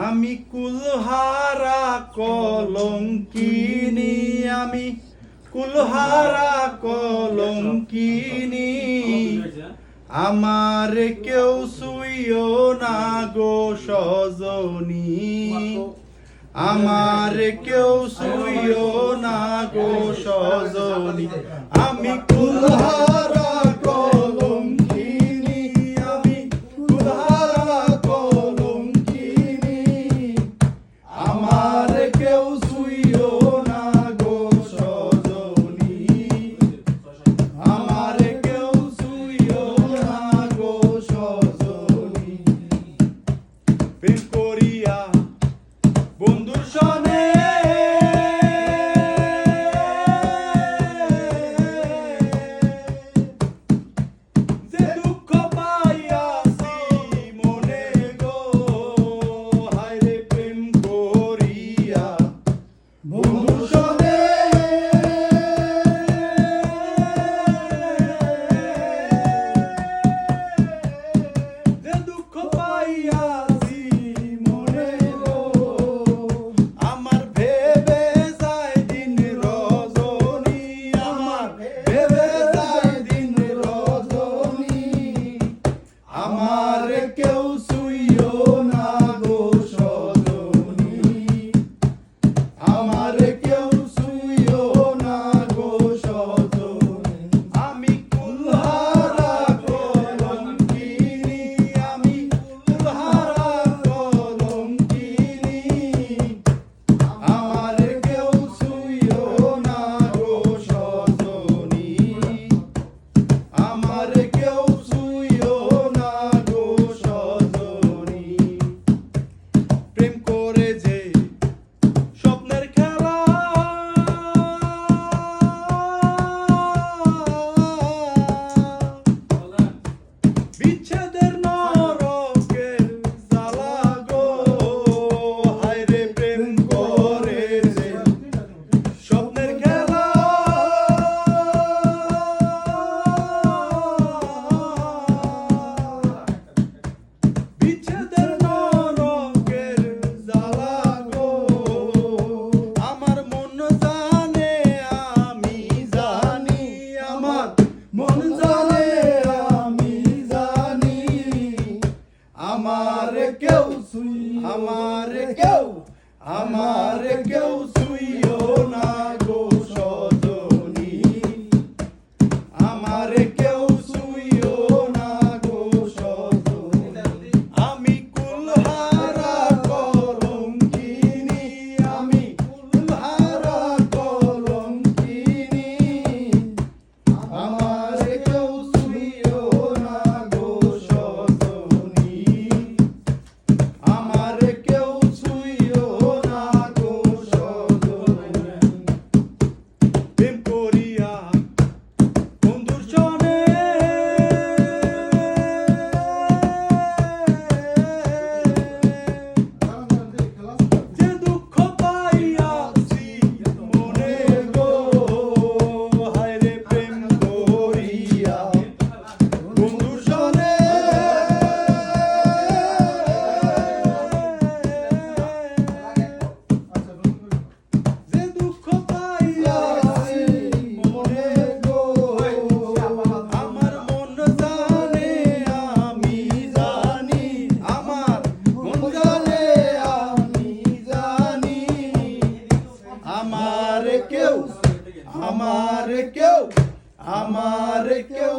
আমি কুলহারা কলঙ্কিনী, আমি কুলহারা কলঙ্কিনী, আমার কেউ ছুঁইও না গো সজনী, আমার কেউ ছুঁইও না গো সজনী। আমি কুলহারা কলঙ্কিনী, আমি কুলহারা কলঙ্কিনী, আমার কেউ ছুঁইও না গো সজনী, আমার কেউ ছুঁইও না গো সজনী। প্রেম করিয়া বন্ধুর সনে যে দুঃখ পাইয়াছি মনে গো, হায়রে প্রেম করিয়া বন্ধুর সনে যে দুঃখ পাইয়াছি মনে গো, আমার ভেবে যায় দিন রজনী, আমার ভেবে যায় দিন রজনী, আমার কেউ ছুঁইও না গো সজনী, আমার কেউ ছুঁইও না গো সজনী। আমি কুলহারা কলঙ্কিনী, আমি কুলহারা কলঙ্কিনী, আমার কেউ ছুঁইও না গো সজনী, আমার কেউ ছুঁইও না গো সজনী। প্রেম করে যে স্বপ্নের খেলা, বিচ্ছেদের নরকের জ্বালা গো, হায়রে প্রেম করে যে স্বপ্নের খেলা, বিচ্ছেদের নরকের জ্বালা গো, আমার মন জানে আমি জানি, আমার মন জানে আমি জানি, আমার কেউ আমার কেউ ছুঁইও না গো সজনী, আমার কেউ ছুঁইও না গো সজনী। আমি কুলহারা কলঙ্কিনী, আমি কুলহারা কলঙ্কিনী, আমার কেউ ছুঁইও না গো সজনী, আমার কেউ ছুঁইও না গো সজনী। প্রেম করিয়া বন্ধুর সনে যে দুঃখ পাইয়াছি মনে গো, হায়রে প্রেম করিয়া বন্ধুর সনে যে দুঃখ পাইয়াছি মনে গো, আমার মন জানে আমি জানি, আমার মন জানে আমি জানি, আমার কেউ আমার কেউ